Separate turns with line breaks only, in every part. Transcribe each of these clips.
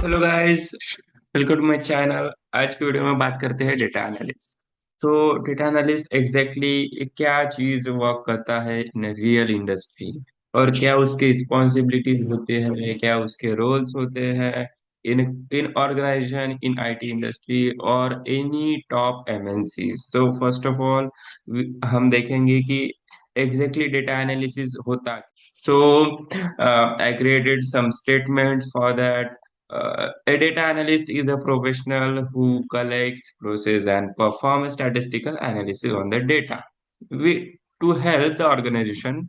Hello guys, welcome to my channel. आज की video में बात करते हैं डेटा एनालिस्ट। तो डेटा एनालिस्ट एग्जैक्टली क्या चीज वर्क करता है इन रियल इंडस्ट्री, और क्या उसकी रिस्पॉन्सिबिलिटीज होते हैं, क्या उसके रोल्स होते हैं इन इन ऑर्गेनाइजेशन, इन आईटी इंडस्ट्री और any top MNC. So first of all हम देखेंगे कि एग्जैक्टली डेटा एनालिसिस होता है। So I created some statements for that. A data analyst is a professional who collects, processes, and performs statistical analysis on the data to help the organization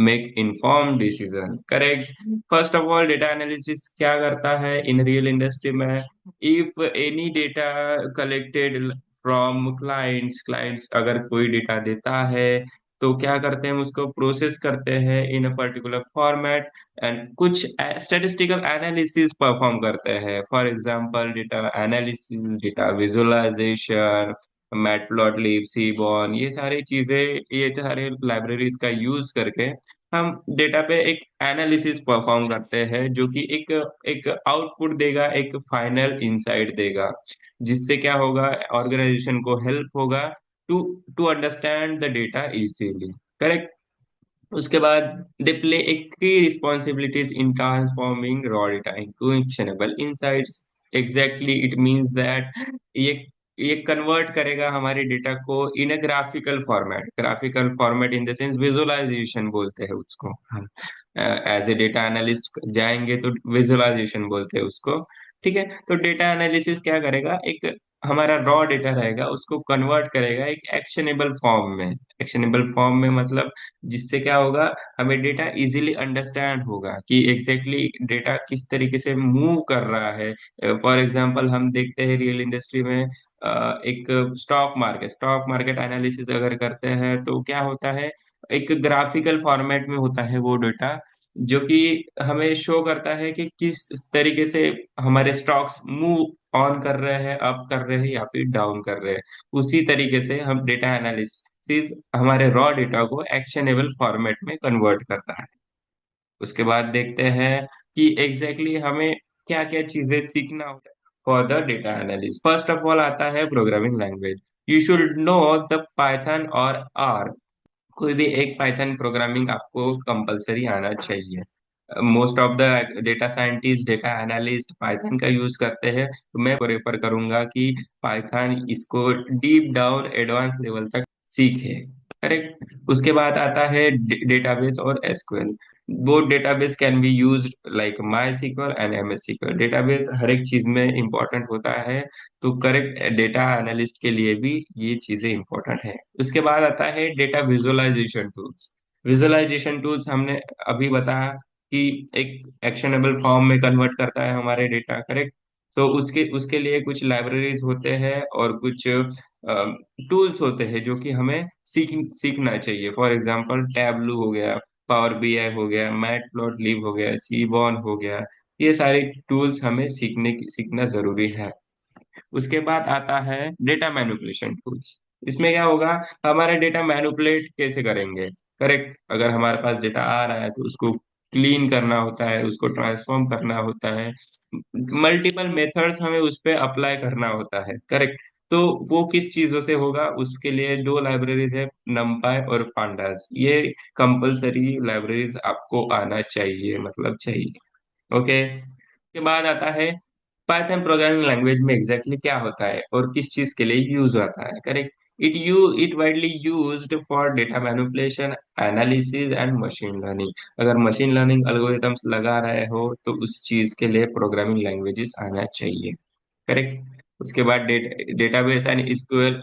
make informed decision. Correct. First of all, data analysis क्या करता है in real industry में? If any data collected from clients अगर कोई data देता है तो क्या करते हैं, हम उसको प्रोसेस करते हैं in a particular format and कुछ स्टैटिस्टिकल एनालिसिस परफॉर्म करते हैं। For example data analysis, data visualisation, Matplotlib, Seaborn, ये सारी चीजें, ये सारे लाइब्रेरीज का यूज करके हम डेटा पे एक एनालिसिस परफॉर्म करते हैं, जो कि एक एक आउटपुट देगा, एक फाइनल इंसाइट देगा, जिससे क्या होगा, ऑर्गेनाइजेशन को हेल्प होगा to to understand the data easily. Correct. उसके बाद they play a key responsibilities in transforming raw data into actionable insights. Exactly it means that ये ये कन्वर्ट करेगा हमारे डेटा को in a graphical format in the sense visualisation बोलते हैं उसको हम। एज ए डेटा एनालिस्ट जाएंगे तो विजुअलाइजेशन बोलते हैं उसको। ठीक है। तो डेटा एनालिसिस क्या करेगा, एक हमारा रॉ डेटा रहेगा उसको कन्वर्ट करेगा एक एक्शनेबल फॉर्म में। एक्शनेबल फॉर्म में मतलब जिससे क्या होगा, हमें डेटा इजीली अंडरस्टैंड होगा कि एग्जैक्टली डेटा किस तरीके से मूव कर रहा है। फॉर एग्जांपल हम देखते हैं रियल इंडस्ट्री में एक स्टॉक मार्केट एनालिसिस अगर करते हैं तो क्या होता है, एक ग्राफिकल फॉर्मेट में होता है वो डेटा, जो कि हमें शो करता है कि किस तरीके से हमारे स्टॉक्स मूव ऑन कर रहे हैं, अप कर रहे हैं या फिर डाउन कर रहे हैं। उसी तरीके से हम डेटा एनालिसिस हमारे रॉ डेटा को एक्शनेबल फॉर्मेट में कन्वर्ट करता है। उसके बाद देखते हैं कि एग्जैक्टली हमें क्या क्या चीजें सीखना होता है for the data analysis. First of all आता है programming language. You should know the Python और आर। कोई भी एक पाइथन प्रोग्रामिंग आपको कंपलसरी आना चाहिए। Most of the data scientist, data analyst Python का यूज करते हैं, तो मैं प्रेफर करूंगा कि पाइथन इसको डीप डाउन एडवांस लेवल तक सीखे। करेक्ट। उसके बाद आता है डेटाबेस और SQL. Both database can be used like MySQL and MS SQL. Database हर एक चीज में इंपॉर्टेंट होता है, तो करेक्ट डेटा एनालिस्ट के लिए भी ये चीजें इंपॉर्टेंट है। उसके बाद आता है data visualisation tools. Visualisation tools हमने अभी बताया कि एक एक्शनेबल फॉर्म में कन्वर्ट करता है हमारे डेटा। करेक्ट। तो उसके उसके लिए कुछ लाइब्रेरीज होते हैं और कुछ टूल्स होते हैं जो कि हमें सीखना चाहिए। फॉर एग्जांपल टैबलू हो गया, पावर बीआई हो गया, मैटप्लॉटलिब हो गया, सीबॉन हो गया। ये सारे टूल्स हमें सीखना जरूरी है। उसके बाद आता है डेटा मैनिपुलेशन टूल्स। इसमें क्या होगा, हमारा डेटा मैनिपुलेट कैसे करेंगे। करेक्ट। अगर हमारे पास डेटा आ रहा है तो उसको क्लीन करना होता है, उसको ट्रांसफॉर्म करना होता है, मल्टीपल मेथड्स हमें उस पे अप्लाई करना होता है। करेक्ट। तो वो किस चीजों से होगा, उसके लिए दो लाइब्रेरीज है, नमपाई और पांडास। ये कंपलसरी लाइब्रेरीज आपको आना चाहिए, मतलब चाहिए। ओके। के बाद आता है पाइथन प्रोग्रामिंग लैंग्वेज में एग्जैक्टली क्या होता है और किस चीज के लिए यूज होता है। Correct. It widely used for data manipulation, analysis and machine learning. अगर मशीन लर्निंग एल्गोरिथम्स लगा रहे हो तो उस चीज के लिए प्रोग्रामिंग लैंग्वेजेस आना चाहिए। करेक्ट। उसके बाद database and SQL.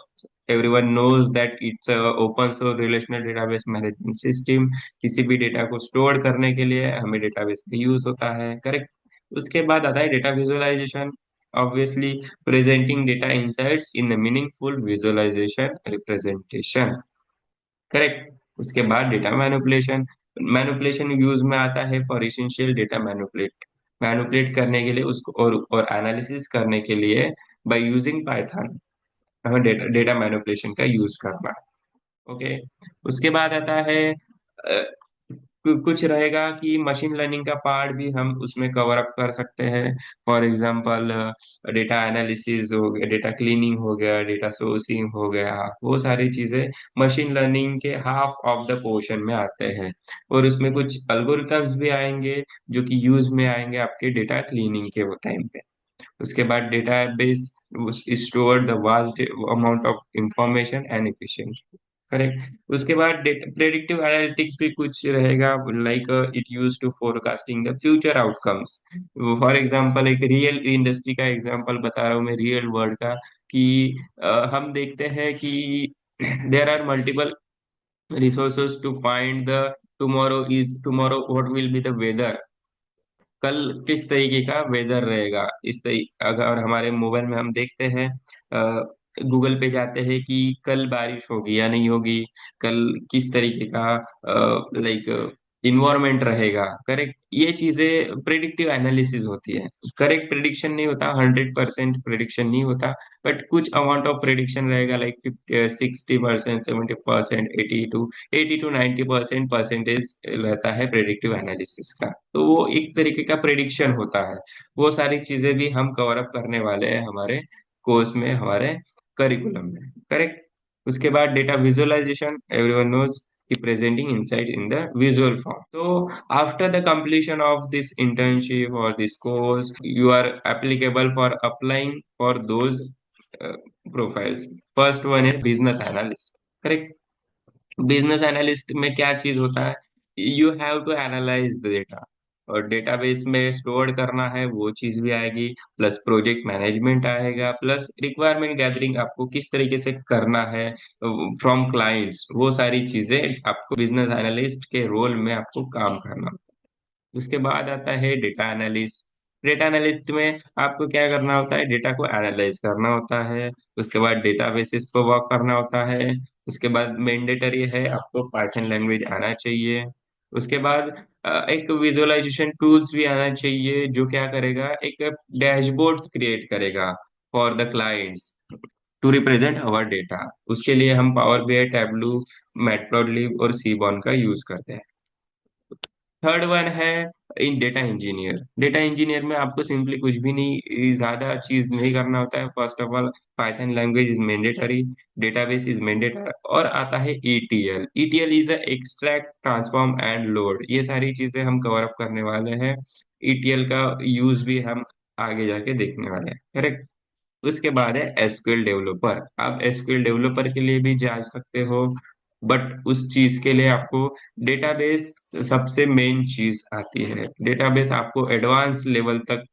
Everyone knows that it's open source relational database management system. किसी भी डेटा को स्टोर करने के लिए हमें डेटाबेस का यूज होता है। करेक्ट। उसके बाद आता है data visualisation. Obviously presenting data insights in the meaningful visualisation representation. Correct. उसके बाद डेटा मैनिपुलेशन। मैनिपुलेशन यूज में आता है for essential data manipulate, manipulate करने के लिए उसको, और एनालिसिस करने के लिए बाय यूजिंग पाइथन हमें डेटा डेटा मैनिपुलेशन का यूज करना है। ओके। उसके बाद आता है कुछ रहेगा कि मशीन लर्निंग का पार्ट भी हम उसमें कवर अप कर सकते हैं। फॉर एग्जांपल डेटा एनालिसिस हो गया, डेटा क्लीनिंग हो गया, डेटा सोर्सिंग हो गया, वो सारी चीजें मशीन लर्निंग के हाफ ऑफ द पोर्शन में आते हैं। और उसमें कुछ अल्गोरिथम्स भी आएंगे जो कि यूज में आएंगे आपके डेटा क्लीनिंग के टाइम पे। उसके बाद database store the vast amount of information and efficient. Correct. उसके बाद प्रेडिक्टिव एनालिटिक्स भी कुछ रहेगा, like it use to forecasting the future outcomes. For example एक रियल इंडस्ट्री का एग्जांपल बता रहा हूँ मैं, रियल वर्ल्ड का, कि हम देखते हैं कि there are multiple resources to find the tomorrow what will be the weather. कल किस तरीके का वेदर रहेगा, इस तरीके अगर हमारे मोबाइल में हम देखते हैं, गूगल पे जाते हैं कि कल बारिश होगी या नहीं होगी, कल किस तरीके का लाइक इन्वायरमेंट रहेगा। करेक्ट, ये चीजें प्रिडिक्टिव एनालिसिस होती है। करेक्ट प्रिडिक्शन नहीं होता, 100% प्रिडिक्शन नहीं होता, बट कुछ अमाउंट ऑफ प्रिडिक्शन रहेगा, लाइक 60%, 70%, 80 टू 90% परसेंटेज रहता है प्रेडिक्टिव एनालिसिस का। तो वो एक तरीके का प्रेडिक्शन होता है। वो सारी चीजें भी हम कवर अप करने वाले हैं हमारे कोर्स में, हमारे करिकुलम में। करेक्ट। उसके बाद डेटा विजुअलाइजेशन, एवरीवन नोज कि presenting insight in the visual form. तो after the completion of this internship or this course, you are applicable for applying for those uh, profiles. First one is business analyst. Correct. Business analyst में क्या चीज होता है, you have to analyse the data, और database में store करना है, वो चीज भी आएगी। प्लस प्रोजेक्ट मैनेजमेंट आएगा, प्लस रिक्वायरमेंट गैदरिंग आपको किस तरीके से करना है फ्रॉम क्लाइंट्स, वो सारी चीजें आपको बिजनेस एनालिस्ट के रोल में आपको काम करना। उसके बाद आता है डेटा एनालिस्ट। डेटा एनालिस्ट में आपको क्या करना होता है, डेटा को एनालाइज करना होता है। उसके बाद डेटा बेसिस पे वर्क करना होता है। उसके बाद मैंडेटरी है आपको पाइथन लैंग्वेज आना चाहिए। उसके बाद एक विजुअलाइजेशन टूल्स भी आना चाहिए, जो क्या करेगा, एक डैशबोर्ड क्रिएट करेगा for the clients to represent our data. उसके लिए हम पावर बीआई, टैबलू, मैटप्लॉटलिब और सीबॉन का यूज करते हैं। थर्ड वन है इन डेटा इंजीनियर। डेटा इंजीनियर में आपको सिंपली कुछ भी नहीं, ज्यादा चीज नहीं करना होता है। First of all Python language is mandatory, database is mandatory, और आता है ETL. ETL is extract, transform and load. ये सारी चीजें हम कवर अप करने वाले हैं। ईटीएल का यूज भी हम आगे जाके देखने वाले हैं। करेक्ट। उसके बाद है एसक्यूएल डेवलपर। आप एसक्यूएल डेवलपर के लिए भी जा सकते हो, बट उस चीज के लिए आपको डेटाबेस सबसे मेन चीज आती है। डेटाबेस आपको एडवांस लेवल तक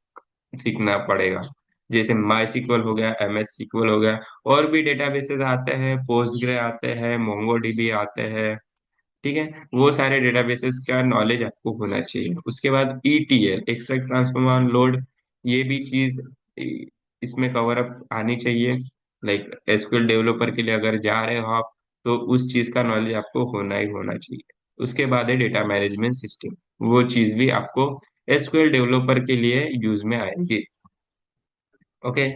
सीखना पड़ेगा। जैसे माई सीक्वल हो गया, एमएस सीक्वल हो गया, और भी डेटाबेसेस आते हैं, पोस्टग्रे आते हैं, मोंगोडीबी आते हैं। ठीक है, वो सारे डेटाबेसेस का नॉलेज आपको होना चाहिए। उसके बाद ईटीएल, एक्सट्रैक्ट ट्रांसफॉर्म लोड, ये भी चीज इसमें कवर अप आनी चाहिए। लाइक एसक्यूएल डेवलपर के लिए अगर जा रहे हो आप, तो उस चीज का नॉलेज आपको होना ही होना चाहिए। उसके बाद है डेटा मैनेजमेंट सिस्टम, वो चीज भी आपको एसक्यूएल डेवलपर के लिए यूज में आएगी। Okay.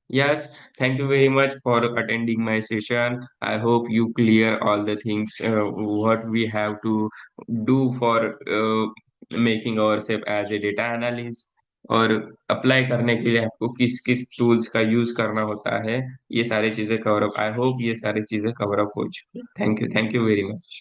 Yes, thank you very much for attending my session. I hope you clear all the things what we have to do for making ourselves as a data analyst, और apply करने के लिए आपको किस किस tools का use करना होता है, ये सारी चीजें कवर अप, आई होप ये सारी चीजें कवर अप हो चुकी। Thank you very much.